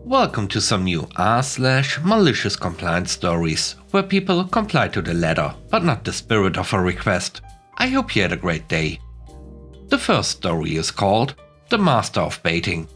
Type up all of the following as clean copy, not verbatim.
Welcome to some new r/malicious compliance stories, where people comply to the letter, but not the spirit of a request. I hope you had a great day. The first story is called The Master of Baiting.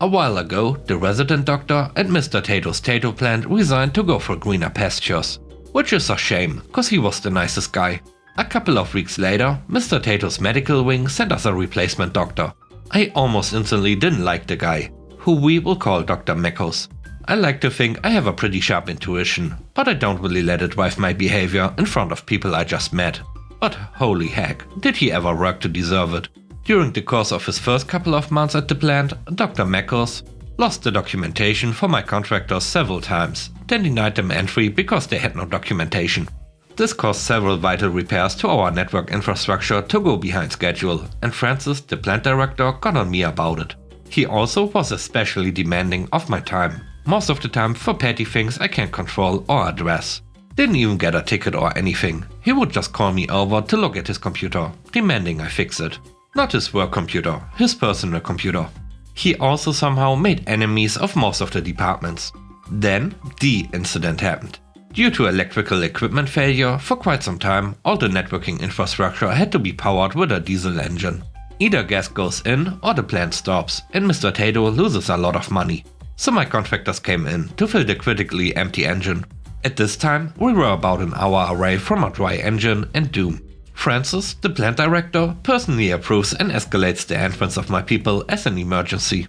A while ago, the resident doctor at Mr. Tato's tato plant resigned to go for greener pastures. Which is a shame, cause he was the nicest guy. A couple of weeks later, Mr. Tato's medical wing sent us a replacement doctor. I almost instantly didn't like the guy, who we will call Dr. Mekos. I like to think I have a pretty sharp intuition, but I don't really let it drive my behavior in front of people I just met. But holy heck, did he ever work to deserve it. During the course of his first couple of months at the plant, Dr. Mekos lost the documentation for my contractors several times, then denied them entry because they had no documentation. This caused several vital repairs to our network infrastructure to go behind schedule, and Francis, the plant director, got on me about it. He also was especially demanding of my time, most of the time for petty things I can't control or address. Didn't even get a ticket or anything, he would just call me over to look at his computer, demanding I fix it. Not his work computer, his personal computer. He also somehow made enemies of most of the departments. Then the incident happened. Due to electrical equipment failure, for quite some time, all the networking infrastructure had to be powered with a diesel engine. Either gas goes in or the plant stops, and Mr. Tato loses a lot of money. So my contractors came in to fill the critically empty engine. At this time, we were about an hour away from a dry engine and doom. Francis, the plant director, personally approves and escalates the entrance of my people as an emergency.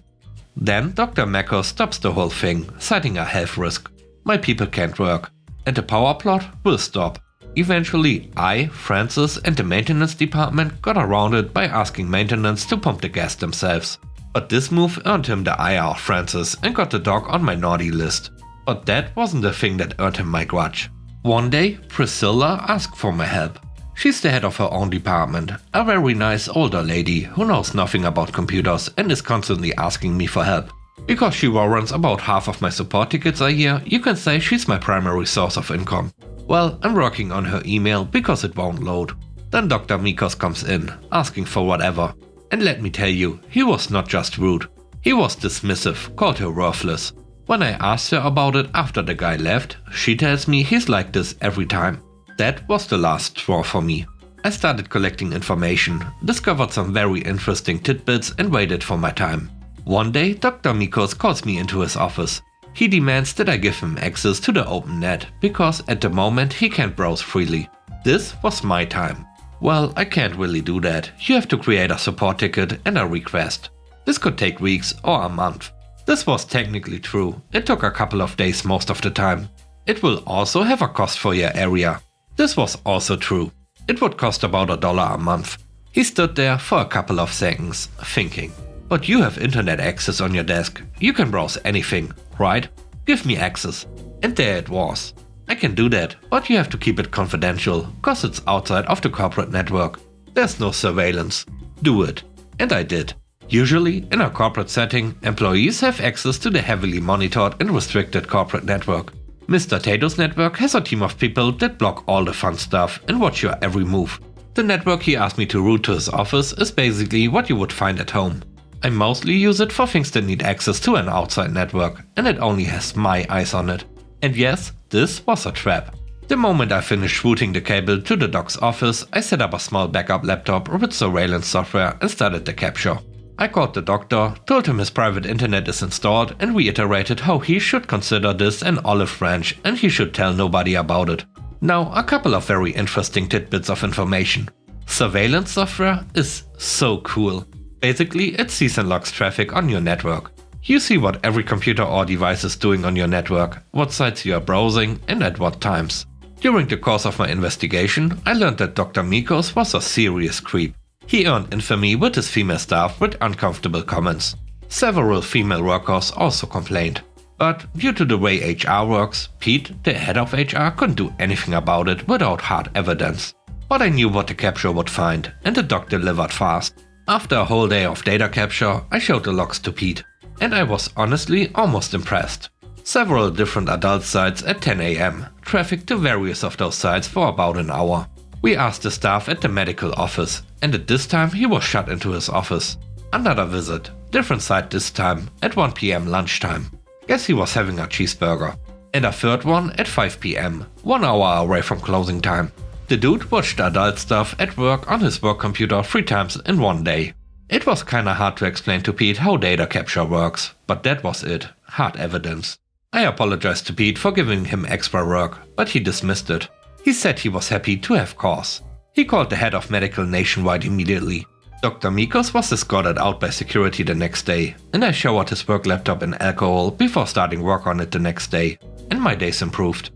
Then Dr. Mekos stops the whole thing, citing a health risk. My people can't work, and the power plot will stop. Eventually, I, Francis, and the maintenance department got around it by asking maintenance to pump the gas themselves. But this move earned him the ire of Francis and got the dog on my naughty list. But that wasn't the thing that earned him my grudge. One day, Priscilla asked for my help. She's the head of her own department, a very nice older lady who knows nothing about computers and is constantly asking me for help. Because she warrants about half of my support tickets a year, you can say she's my primary source of income. Well, I'm working on her email because it won't load. Then Dr. Mekos comes in, asking for whatever. And let me tell you, he was not just rude. He was dismissive, called her worthless. When I asked her about it after the guy left, she tells me he's like this every time. That was the last straw for me. I started collecting information, discovered some very interesting tidbits and waited for my time. One day, Dr. Mekos calls me into his office. He demands that I give him access to the open net, because at the moment he can't browse freely. This was my time. Well, I can't really do that. You have to create a support ticket and a request. This could take weeks or a month. This was technically true. It took a couple of days most of the time. It will also have a cost for your area. This was also true. It would cost about $1 a month. He stood there for a couple of seconds, thinking. But you have internet access on your desk. You can browse anything, right? Give me access. And there it was. I can do that, but you have to keep it confidential, cause it's outside of the corporate network. There's no surveillance. Do it. And I did. Usually, in a corporate setting, employees have access to the heavily monitored and restricted corporate network. Mr. Tato's network has a team of people that block all the fun stuff and watch your every move. The network he asked me to route to his office is basically what you would find at home. I mostly use it for things that need access to an outside network, and it only has my eyes on it. And yes, this was a trap. The moment I finished routing the cable to the doc's office, I set up a small backup laptop with surveillance software and started the capture. I called the doctor, told him his private internet is installed, and reiterated how he should consider this an olive branch and he should tell nobody about it. Now, a couple of very interesting tidbits of information. Surveillance software is so cool. Basically, it sees and logs traffic on your network. You see what every computer or device is doing on your network, what sites you are browsing, and at what times. During the course of my investigation, I learned that Dr. Mekos was a serious creep. He earned infamy with his female staff with uncomfortable comments. Several female workers also complained. But due to the way HR works, Pete, the head of HR, couldn't do anything about it without hard evidence. But I knew what the capture would find, and the doc delivered fast. After a whole day of data capture, I showed the logs to Pete. And I was honestly almost impressed. Several different adult sites at 10 AM, trafficked to various of those sites for about an hour. We asked the staff at the medical office, and at this time he was shut into his office. Another visit, different site this time, at 1 PM lunchtime. Guess he was having a cheeseburger. And a third one at 5 PM, 1 hour away from closing time. The dude watched adult stuff at work on his work computer 3 times in one day. It was kinda hard to explain to Pete how data capture works, but that was it. Hard evidence. I apologized to Pete for giving him extra work, but he dismissed it. He said he was happy to have cause. He called the head of medical nationwide immediately. Dr. Mikos was escorted out by security the next day, and I showered his work laptop in alcohol before starting work on it the next day, and my days improved.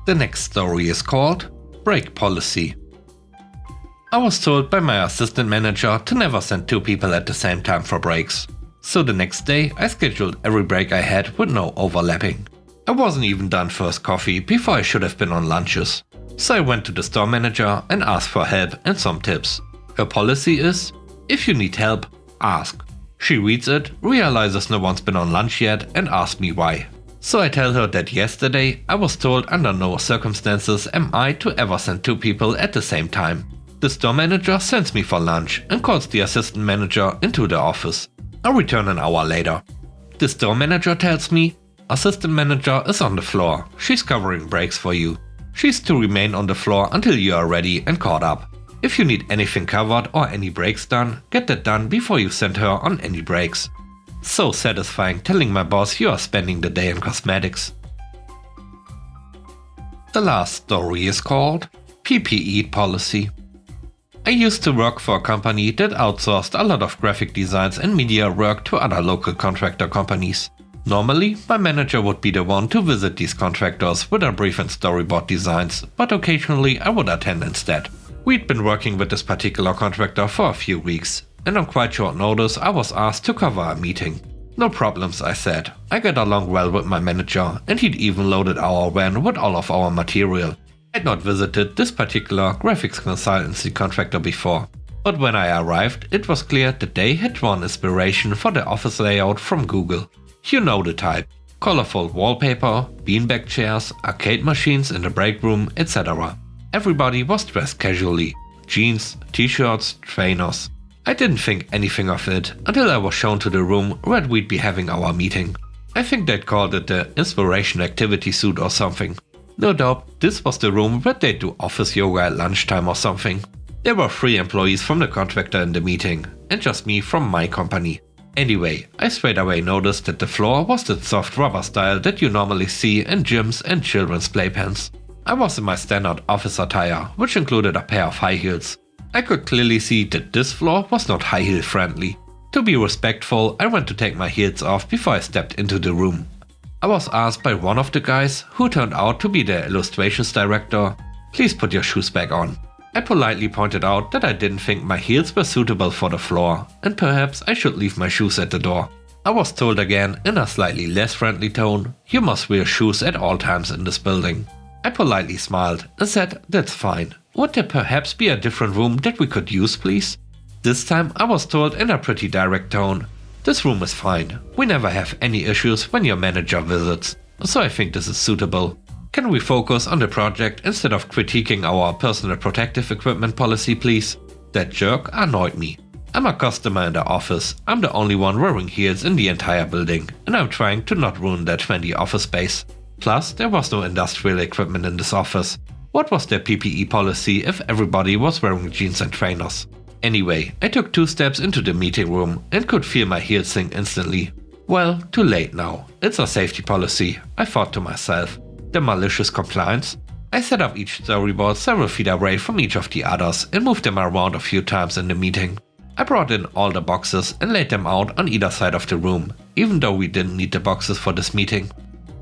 The next story is called Break Policy. I was told by my assistant manager to never send 2 people at the same time for breaks. So the next day I scheduled every break I had with no overlapping. I wasn't even done first coffee before I should have been on lunches. So I went to the store manager and asked for help and some tips. Her policy is, if you need help, ask. She reads it, realizes no one's been on lunch yet and asks me why. So I tell her that yesterday I was told under no circumstances am I to ever send 2 people at the same time. The store manager sends me for lunch and calls the assistant manager into the office. I return an hour later. The store manager tells me, assistant manager is on the floor, she's covering breaks for you. She's to remain on the floor until you are ready and caught up. If you need anything covered or any breaks done, get that done before you send her on any breaks. So satisfying telling my boss you are spending the day in cosmetics. The last story is called PPE Policy. I used to work for a company that outsourced a lot of graphic designs and media work to other local contractor companies. Normally, my manager would be the one to visit these contractors with a brief and storyboard designs, but occasionally I would attend instead. We'd been working with this particular contractor for a few weeks, and on quite short notice I was asked to cover a meeting. No problems, I said. I get along well with my manager, and he'd even loaded our van with all of our material. I'd not visited this particular graphics consultancy contractor before, but when I arrived it was clear that they had drawn inspiration for the office layout from Google. You know the type. Colorful wallpaper, beanbag chairs, arcade machines in the break room, etc. Everybody was dressed casually. Jeans, t-shirts, trainers. I didn't think anything of it until I was shown to the room where we'd be having our meeting. I think they'd called it the Inspiration Activity Suite or something. No doubt this was the room where they'd do office yoga at lunchtime or something. There were 3 employees from the contractor in the meeting, and just me from my company. Anyway, I straight away noticed that the floor was that soft rubber style that you normally see in gyms and children's playpens. I was in my standard office attire, which included a pair of high heels. I could clearly see that this floor was not high heel friendly. To be respectful, I went to take my heels off before I stepped into the room. I was asked by one of the guys, who turned out to be the illustrations director, please put your shoes back on. I politely pointed out that I didn't think my heels were suitable for the floor, and perhaps I should leave my shoes at the door. I was told again in a slightly less friendly tone, you must wear shoes at all times in this building. I politely smiled and said that's fine. Would there perhaps be a different room that we could use, please? This time I was told in a pretty direct tone, this room is fine. We never have any issues when your manager visits, so I think this is suitable. Can we focus on the project instead of critiquing our personal protective equipment policy, please? That jerk annoyed me. I'm a customer in the office. I'm the only one wearing heels in the entire building, and I'm trying to not ruin that trendy office space. Plus, there was no industrial equipment in this office. What was their PPE policy if everybody was wearing jeans and trainers? Anyway, I took 2 steps into the meeting room and could feel my heels sink instantly. Well, too late now. It's a safety policy, I thought to myself. The malicious compliance. I set up each storyboard several feet away from each of the others and moved them around a few times in the meeting. I brought in all the boxes and laid them out on either side of the room, even though we didn't need the boxes for this meeting.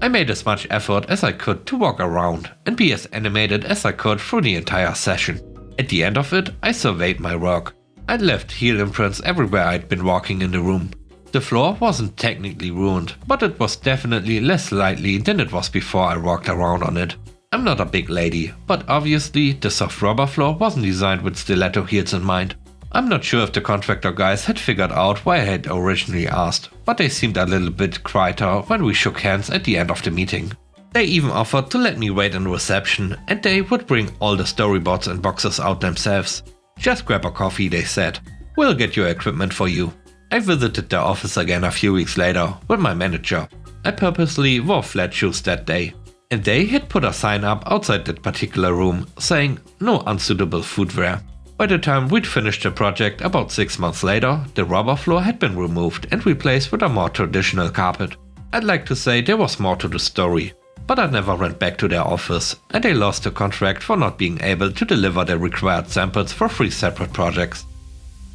I made as much effort as I could to walk around and be as animated as I could through the entire session. At the end of it, I surveyed my work. I'd left heel imprints everywhere I'd been walking in the room. The floor wasn't technically ruined, but it was definitely less lightly than it was before I walked around on it. I'm not a big lady, but obviously the soft rubber floor wasn't designed with stiletto heels in mind. I'm not sure if the contractor guys had figured out why I had originally asked, but they seemed a little bit quieter when we shook hands at the end of the meeting. They even offered to let me wait in reception, and they would bring all the storyboards and boxes out themselves. Just grab a coffee, they said. We'll get your equipment for you. I visited their office again a few weeks later with my manager. I purposely wore flat shoes that day, and they had put a sign up outside that particular room saying no unsuitable footwear. By the time we'd finished the project about 6 months later, the rubber floor had been removed and replaced with a more traditional carpet. I'd like to say there was more to the story, but I never went back to their office, and they lost the contract for not being able to deliver the required samples for 3 separate projects.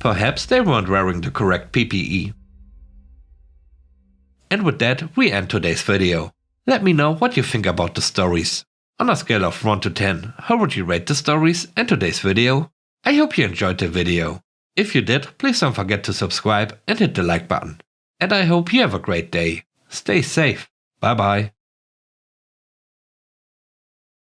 Perhaps they weren't wearing the correct PPE. And with that, we end today's video. Let me know what you think about the stories. On a scale of 1 to 10, how would you rate the stories and today's video? I hope you enjoyed the video. If you did, please don't forget to subscribe and hit the like button. And I hope you have a great day. Stay safe. Bye bye.